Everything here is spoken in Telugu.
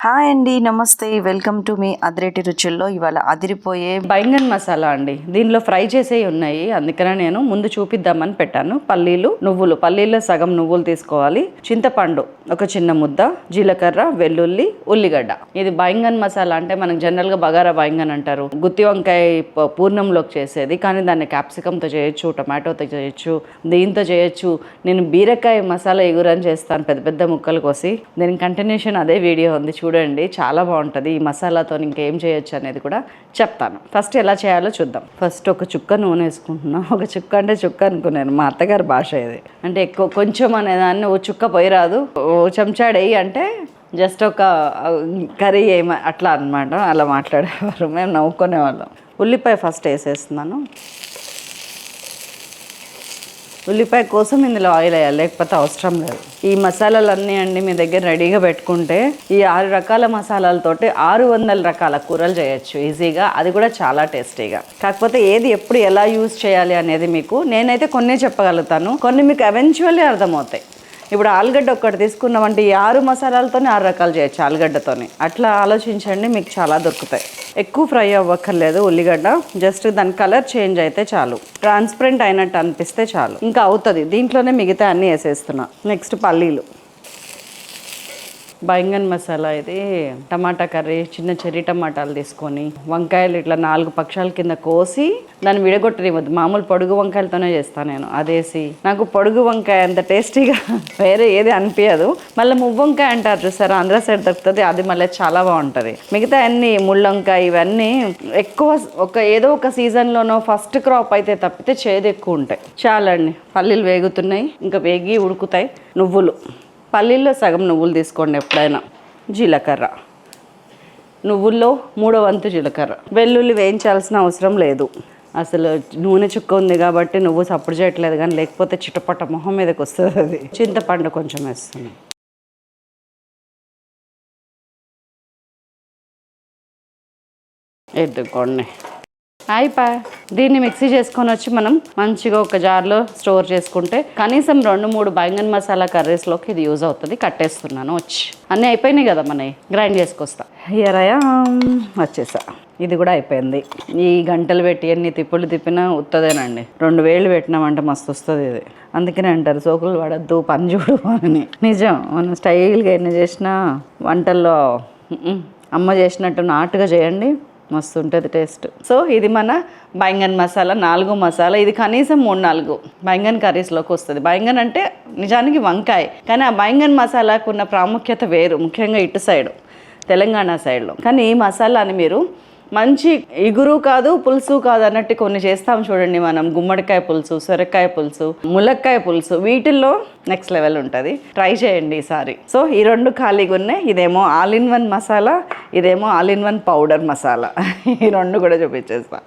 హాయ్ అండి, నమస్తే. Welcome to me అదిరేటి రుచుల్లో. ఇవాళ అదిరిపోయే బైంగన్ మసాలా అండి. దీనిలో ఫ్రై చేసేవి ఉన్నాయి, అందుకనే నేను ముందు చూపిద్దామని పెట్టాను. నువ్వులు పల్లీలో సగం నువ్వులు తీసుకోవాలి, చింతపండు ఒక చిన్న ముద్ద, జీలకర్ర, వెల్లుల్లి, ఉల్లిగడ్డ. ఇది బైంగన్ మసాలా అంటే మనకు జనరల్గా బగారా బైంగన్ అంటారు, గుత్తి వంకాయ పూర్ణంలోకి చేసేది. కానీ దాన్ని క్యాప్సికంతో చేయొచ్చు, టమాటోతో చేయొచ్చు, దీంతో చేయొచ్చు. నేను బీరకాయ మసాలా ఎగురని చేస్తాను, పెద్ద పెద్ద ముక్కలు కోసి. దీని కంటిన్యూషన్ అదే వీడియో ఉంది, చూడండి, చాలా బాగుంటుంది. ఈ మసాలాతో ఇంకేం చేయొచ్చు అనేది కూడా చెప్తాను. ఫస్ట్ ఎలా చేయాలో చూద్దాం. ఫస్ట్ ఒక చుక్క నూనె వేసుకుంటున్నాను. ఒక చుక్క అంటే చుక్క అనుకున్నాను, మా అత్తగారి భాష ఇది. అంటే ఎక్కువ కొంచెం అనేదాన్ని ఓ చుక్క పోయిరాదు, ఓ చెంచాడేయి అంటే జస్ట్ ఒక కర్రీ అట్లా అనమాట. అలా మాట్లాడేవారు, మేము నవ్వుకునేవాళ్ళం. ఉల్లిపాయ ఫస్ట్ వేసేస్తున్నాను. ఉల్లిపాయ కోసం ఇందులో ఆయిల్ వేయాలి, లేకపోతే అవసరం లేదు. ఈ మసాలాలన్నీ అండి మీ దగ్గర రెడీగా పెట్టుకుంటే ఈ 6 రకాల మసాలాలతోటి 600 రకాల కూరలు చేయొచ్చు ఈజీగా. అది కూడా చాలా టేస్టీగా. కాకపోతే ఏది ఎప్పుడు ఎలా యూజ్ చేయాలి అనేది నేనైతే కొన్ని చెప్పగలుగుతాను, కొన్ని మీకు ఎవెన్చువల్లీ అర్థమవుతాయి. ఇప్పుడు ఆలుగడ్డ ఒక్కటి తీసుకున్నామంటే ఈ 6 మసాలాలతోనే 6 రకాలు చేయొచ్చు ఆలుగడ్డతోని. అట్లా ఆలోచించండి, మీకు చాలా దొరుకుతాయి. ఎక్కువ ఫ్రై అవ్వక్కర్లేదు ఉల్లిగడ్డ, జస్ట్ దాని కలర్ చేంజ్ అయితే చాలు, ట్రాన్స్పరెంట్ అయినట్టు అనిపిస్తే చాలు, ఇంకా అవుతుంది. దీంట్లోనే మిగతా అన్నీ వేసేస్తున్నా. నెక్స్ట్ పల్లీలు, బైంగన్ మసాలా. ఇది టమాటా కర్రీ, చిన్న చెర్రీ టమాటాలు తీసుకొని వంకాయలు ఇట్లా 4 పక్షాల కింద కోసి దాన్ని విడగొట్టనివ్వద్దు. మామూలు పొడుగు వంకాయలతోనే చేస్తాను నేను. అదేసి నాకు పొడుగు వంకాయ అంత టేస్టీగా వేరే ఏది అనిపించదు. మళ్ళీ మువ్వంకాయ అంటారు చూసారా, ఆంధ్ర సైడ్ దొరుకుతుంది, అది మళ్ళీ చాలా బాగుంటుంది. మిగతా అన్ని ముళ్ళంకాయ ఇవన్నీ ఎక్కువ ఏదో ఒక సీజన్లోనో ఫస్ట్ క్రాప్ అయితే తప్పితే చేదు ఎక్కువ ఉంటాయి. చాలండి, పల్లీలు వేగుతున్నాయి, ఇంకా వేగి ఉడుకుతాయి. పల్లీల్లో సగం నువ్వులు తీసుకోండి ఎప్పుడైనా. జీలకర్ర, నువ్వుల్లో 3వ వంతు జీలకర్ర. వెల్లుల్లి వేయించాల్సిన అవసరం లేదు, అసలు నూనె చుక్క ఉంది కాబట్టి నువ్వు సప్పుడు చేయట్లేదు, కానీ లేకపోతే చిటపట మొహం మీదకి వస్తుంది అది. చింతపండు కొంచెం వేస్తున్నాను. ఎద్దుకోండి, అయిపోయి దీన్ని మిక్సీ చేసుకొని వచ్చి మనం మంచిగా ఒక జార్లో స్టోర్ చేసుకుంటే కనీసం 2-3 బైంగన్ మసాలా కర్రీస్లోకి ఇది యూజ్ అవుతుంది. కట్టేస్తున్నాను. అన్నీ అయిపోయినాయి కదా, మనవి గ్రైండ్ చేసుకొస్తా. ఎరయా వచ్చేసా, ఇది కూడా అయిపోయింది. ఈ గంటలు పెట్టి అన్ని తిప్పినా ఉత్తదేనండి. 2 వేళ్ళు పెట్టినామంటే మస్తు వస్తుంది ఇది. అందుకనే అంటారు సోకులు పడద్దు, పని చూడు అని. నిజం, మనం స్టైల్గా ఎన్ని చేసినా వంటల్లో అమ్మ చేసినట్టు నాటుగా చేయండి, మస్తు ఉంటుంది టేస్ట్. సో ఇది మన బైంగన్ మసాలా, 4 మసాలా. ఇది కనీసం 3-4 బైంగన్ కర్రీస్లోకి వస్తుంది. బైంగన్ అంటే నిజానికి వంకాయ, కానీ ఆ బైంగన్ మసాలాకు ఉన్న ప్రాముఖ్యత వేరు, ముఖ్యంగా ఇటు సైడు తెలంగాణ సైడ్లో. కానీ ఈ మసాలాని మీరు మంచి ఇగురు కాదు, పులుసు కాదు అన్నట్టు కొన్ని చేస్తాం చూడండి మనం. గుమ్మడికాయ పులుసు, సొరకాయ పులుసు, ములక్కాయ పులుసు, వీటిల్లో నెక్స్ట్ లెవెల్ ఉంటుంది. ట్రై చేయండి ఈసారి. సో ఈ 2 ఖాళీగా ఉన్నాయి. ఇదేమో ఆల్ ఇన్ వన్ మసాలా, ఇదేమో all in one powder masala. ఈ 2 కూడా చూపించేస్తా.